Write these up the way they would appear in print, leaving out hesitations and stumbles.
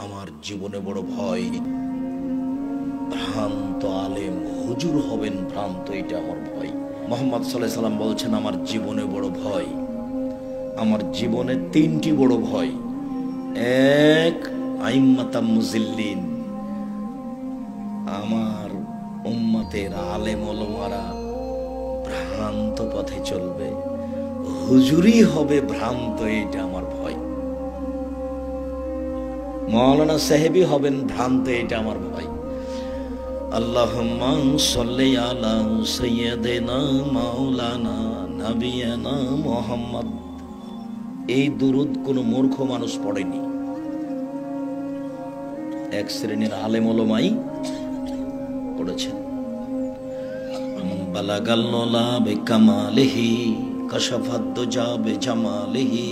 আমার জীবনে বড় ভয়, ভ্রান্ত আলেম হুজুর হবেন ভ্রান্ত, এটা আমার ভয়। মুহাম্মদ সাল্লাল্লাহু আলাইহি সাল্লাম বলছেন আমার জীবনে বড় ভয়, আমার জীবনে তিনটি বড় ভয়। এক, আইম্মাতাম মুজিল্লিন, আমার উম্মতের আলেম ওলামারা ভ্রান্ত পথে চলবে, হুজুরি হবে ভ্রান্ত, এটা আমার ভয়। মাওলানা সাহেবী হবেন ভ্রান্ত, এটা আমার ভয়। আল্লাহুম্মা সাল্লি আলা সাইয়্যিদিনা মাওলানা নবিয়ানা মুহাম্মদ, এই দুরূদ কোন মূর্খ মানুষ পড়েনি, এক শ্রেণীর আলেম ওলামাই পড়েছেন। বালাগাল নুলা বিকামালিহি কাশাফাদ দুজা বিজামালিহি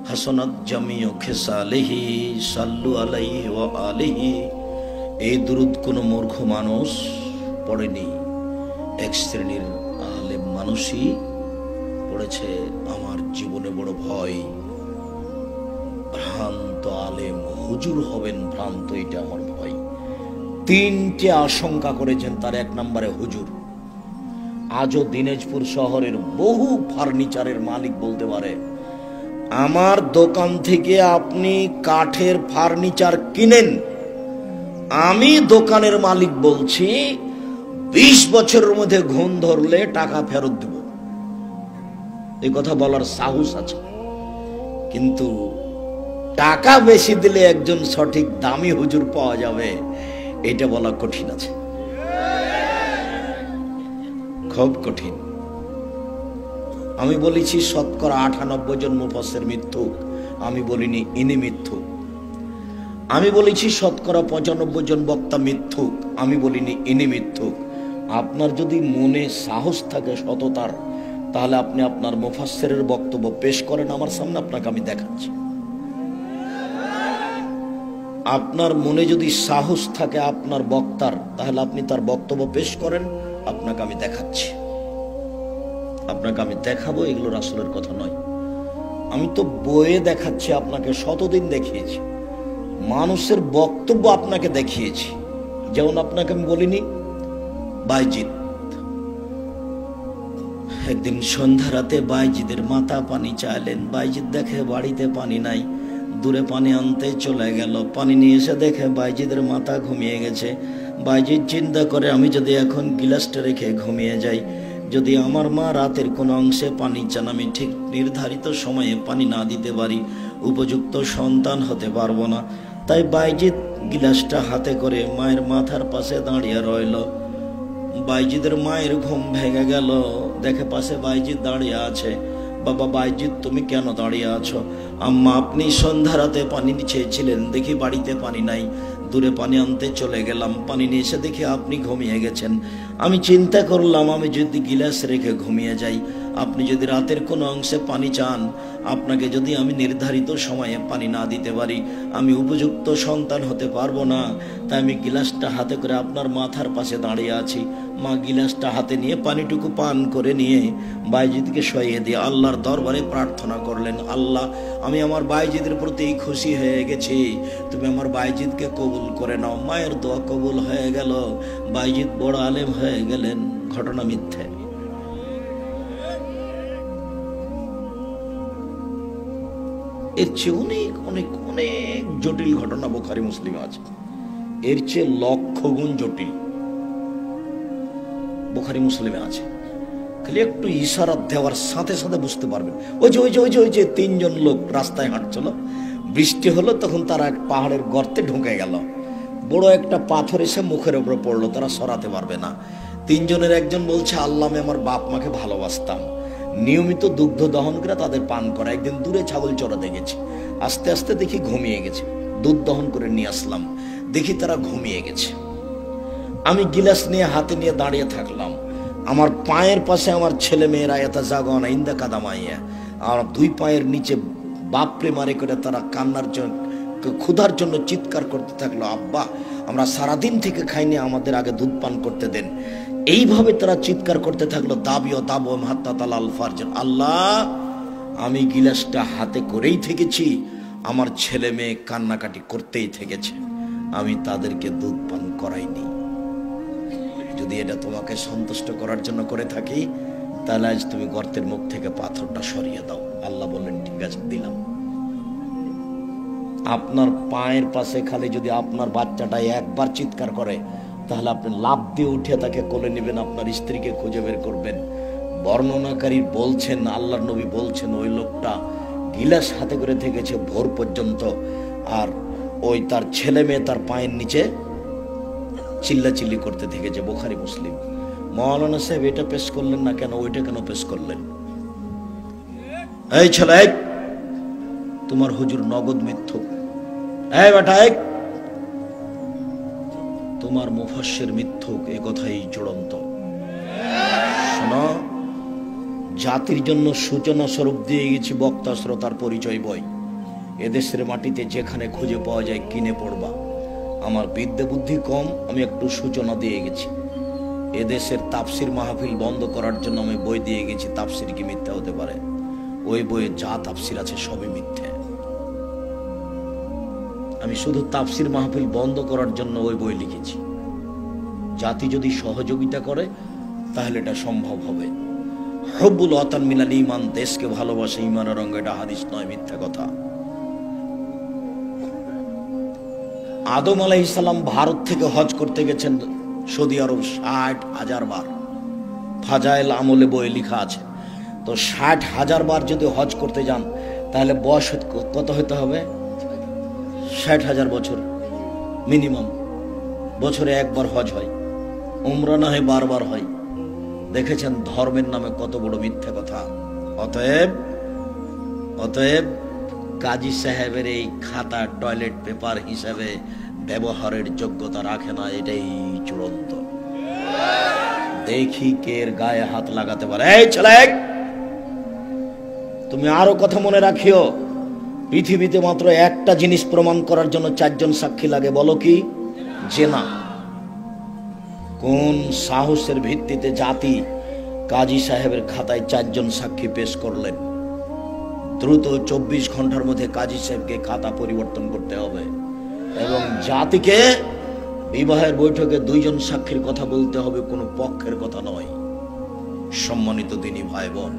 হাসানাত জামিউ খিসালিহি সাল্লু আলাইহি ওয়া আলিহি, এই দুরূদ কোন মূর্খ মানুষ পড়েনি, এক শ্রেণীর আলেম মানুষই পড়েছে। আমার জীবনে বড় ভয়, ভ্রান্ত আলেম হুজুর হবেন ভ্রান্ত, এটা আমার ভয়। তিনটে আশঙ্কা করেছেন, তার এক নম্বরে হুজুর। আজও দিনাজপুর শহরের বহু ফার্নিচারের মালিক বলতে পারে, আমার দোকান থেকে আপনি কাঠের ফার্নিচার কিনেন, আমি দোকানের মালিক বলছি 20 বছরের মধ্যে ঘুণ ধরলে টাকা ফেরত দেব, এই কথা বলার সাহস আছে। কিন্তু টাকা বেশি দিলে একজন সঠিক দামি হুজুর পাওয়া যাবে, এটা বলা কঠিন আছে, খুব কঠিন। আমি বলেছি শতকরা 98 জন মুফাসসির মিথ্যুক, আমি বলিনি ইনি মিথ্যুক। আমি বলেছি শতকরা 95 জন বক্তা মিথ্যুক, আমি বলিনি ইনি মিথ্যুক। আপনার যদি মনে সাহস থাকে সততার, তাহলে আপনি আপনার মুফাসসিরের বক্তব্য পেশ করেন আমার সামনে, আপনাকে আমি দেখাচ্ছি। আপনার মনে যদি সাহস থাকে আপনার বক্তার, তাহলে আপনি তার বক্তব্য পেশ করেন, আপনাকে আমি দেখাচ্ছি, আপনাকে আমি দেখাবো। এগুলো রাসূলের কথা নয়, আমি তো বইয়ে দেখাচ্ছি আপনাকে, শতদিন দেখিয়েছি, মানুষের বক্তব্য আপনাকে দেখিয়েছি। যেমন আপনাকে আমি বলিনি বাইজিদ, একদিন সন্ধ্যা রাতে বাইজিদের মাথা পানি চাইলেন, বাইজিদ দেখে বাড়িতে পানি নাই, দূরে পানি আনতে চলে গেল, পানি নিয়ে এসে দেখে বাইজিদের মাথা ঘুমিয়ে গেছে। বাইজিদ চিন্তা করে, আমি যদি এখন গিলাসটা রেখে ঘুমিয়ে যাই, যদি আমার মা রাতের কোনো অংশে পানি চান, আমি ঠিক নির্ধারিত সময়ে পানি না দিতে পারি, উপযুক্ত সন্তান হতে পারবো না। তাই বাইজিদ গিলাসটা হাতে করে মায়ের মাথার পাশে দাঁড়িয়ে রইল। বাইজিদের মায়ের ঘুম ভেঙে গেল, দেখে পাশে বাইজিদ দাঁড়িয়ে আছে। বাবা বাইজিদ, তুমি কেন দাঁড়িয়ে আছো? আম্মা, আপনি সন্ধ্যা রাতে পানি চেয়েছিলেন, দেখি বাড়িতে পানি নাই, দূরে পানি আনতে চলে গেলাম, পানি নিয়ে এসে দেখি আপনি ঘুমিয়ে গেছেন। আমি চিন্তা করলাম, আমি যদি গিলাস রেখে ঘুমিয়ে যাই, আপনি যদি রাতের কোনো অংশে পানি চান, আপনাকে যদি আমি নির্ধারিত সময়ে পানি না দিতে পারি, আমি উপযুক্ত সন্তান হতে পারবো না। তাই আমি গিলাসটা হাতে করে আপনার মাথার পাশে দাঁড়িয়ে আছি। মা গিলাসটা হাতে নিয়ে পানিটুকু পান করে নিয়ে বাইজিদকে শুইয়ে দিয়ে আল্লাহর দরবারে প্রার্থনা করলেন, আল্লাহ, আমি আমার বাইজিদের প্রতি খুশি হয়ে গেছি, তুমি আমার বাইজিদকে কবুল করে নাও। মায়ের দোয়া কবুল হয়ে গেল, বাইজিদ বড় আলেম হয়ে গেলেন। ঘটনা মিথ্যে। এর চেয়ে অনেক অনেক অনেক জটিল ঘটনা বুখারী মুসলিমে আছে, এর চেয়ে লক্ষ গুণ জটিল বুখারী মুসলিমে আছে। খালি একটু ইশারা দেওয়ার সাথে সাথে বুঝতে পারবেন। ওই যে 3 জন লোক রাস্তায় হাঁটছিল, বৃষ্টি হলো, তখন তারা এক পাহাড়ের গর্তে ঢুকে গেল, বড় একটা পাথর এসে মুখের উপরে পড়লো, তারা সরাতে পারবে না। 3 জনের একজন বলছে, আল্লাহ, আমি আমার বাপ মাকে ভালোবাসতাম, নিয়মিত দুগ্ধ দহন করে তাদের পান করা, একদিন দূরে ছাগল চড়াতে গেছি, আস্তে আস্তে দেখি ঘুমিয়ে গেছে, দুধ দহন করে নিয়ে আসলাম, দেখি তারা ঘুমিয়ে গেছে। আমি গিলাস নিয়ে হাতে নিয়ে দাঁড়িয়ে থাকলাম, আমার পায়ের পাশে আমার ছেলে মেয়েরা এতা জাগানা ইন্দা কাদামাইয়া, আর 2 পায়ের নিচে বাপরে মারে করে তারা কান্নার জন্য, ক্ষুধার জন্য চিৎকার করতে থাকলো, আব্বা, আমরা সারাদিন থেকে খাইনি, আমাদের আগে দুধ পান করতে দেন। এইভাবে তারা চিৎকার করতে থাকলো, দাবিও দাবো হাত্তা তালাল ফারজান। আল্লাহ, আমি গিলাসটা হাতে করেই থেকেছি, আমার ছেলে মেয়ে কান্নাকাটি করতেই থেকেছে, আমি তাদেরকে দুধ পান করাইনি। যদি এটা তোমাকে সন্তুষ্ট করার জন্য করে থাকি, তাহলে আজ তুমি গর্তের মুখ থেকে পাথরটা সরিয়ে দাও। আল্লাহ বললেন ঠিক আছে, দিলাম। আপনার পায়ের পাশে খালি যদি আপনার বাচ্চাটা একবার চিৎকার করে, তাহলে আপনি লাফ দিয়ে উঠে তাকে কোলে নেবেন, আপনার স্ত্রীকে খুঁজে বের করবেন। বর্ণনাকারী বলছেন, আল্লাহর নবী বলছেন, ওই লোকটা গিলাস হাতে করে থেকেছে ভোর পর্যন্ত, আর ওই তার ছেলে মেয়ে তার পায়ের নিচে চিল্লাচিল্লি করতে থেকেছে। বুখারী মুসলিম। মাওলানা সাহেব এটা পেশ করলেন না কেন, ওইটা কেন পেশ করলেন? এই ছেলে, তোমার হুজুর নগদ মিথ্যুক। এই বেটা, তোমার মুফাসসির মিথ্যুক, এ কথাই চূড়ান্ত। শোনো, জাতির জন্য সূচনা স্বরূপ দিয়ে গেছি বক্তা শ্রোতার পরিচয় বই। এদেশের মাটিতে যেখানে খুঁজে পাওয়া যায় কিনে পড়বা। আমার বিদ্যা বুদ্ধি কম, আমি একটু সূচনা দিয়ে গেছি। এদেশের তাফসির মাহফিল বন্ধ করার জন্য আমি বই দিয়ে গেছি, তাফসির কি মিথ্যা হতে পারে? ওই বইয়ে যা তাফসির আছে সবই মিথ্যে। আমি শুধু তাফসির মাহফিল বন্ধ করার জন্য ওই বই লিখেছি। জাতি যদি সহযোগিতা করে তাহলে এটা সম্ভব হবে। হুব্বুল ওয়াতান মিনাল ঈমান, দেশকে ভালোবাসা ঈমানের অঙ্গ, এটা হাদিস নয়, মিথ্যা কথা। আদম আলাইহিস সালাম ভারত থেকে হজ করতে গেছেন সৌদি আরব 60,000 বার। ফাজাইল আমলে বইয়ে লেখা আছে। তো 60,000 বার যদি হজ করতে যান, তাহলে বয়স কত হতে হবে? 60,000 বছর মিনিমাম। বছরে একবার হজ হয়, উমরা না হয় বারবার হয়। দেখেছেন ধর্মের নামে কত বড় মিথ্যা কথা। অতএব কাজী সাহেবের এই খাতা টয়লেট পেপার হিসাবে ব্যবহারের যোগ্যতা রাখে না, এটাই চূড়ান্ত। দেখি কে এর গায়ে হাত লাগাতে পারে। এই ছেলে, তুমি আরো কথা মনে রাখিও, পৃথিবীতে মাত্র একটা জিনিস প্রমাণ করার জন্য 4 জন সাক্ষী লাগে। বলো কি? জেনা। কোন সাহসের ভিত্তিতে জাতি কাজী সাহেবের খাতায় 4 জন সাক্ষী পেশ করলেন? দ্রুত 24 ঘন্টার মধ্যে কাজী সাহেবকে খাতা পরিবর্তন করতে হবে এবং জাতিকে বিবাহের বৈঠকে 2 জন সাক্ষীর কথা বলতে হবে, কোনো পক্ষের কথা নয়। সম্মানিত দিনী ভাই বোন,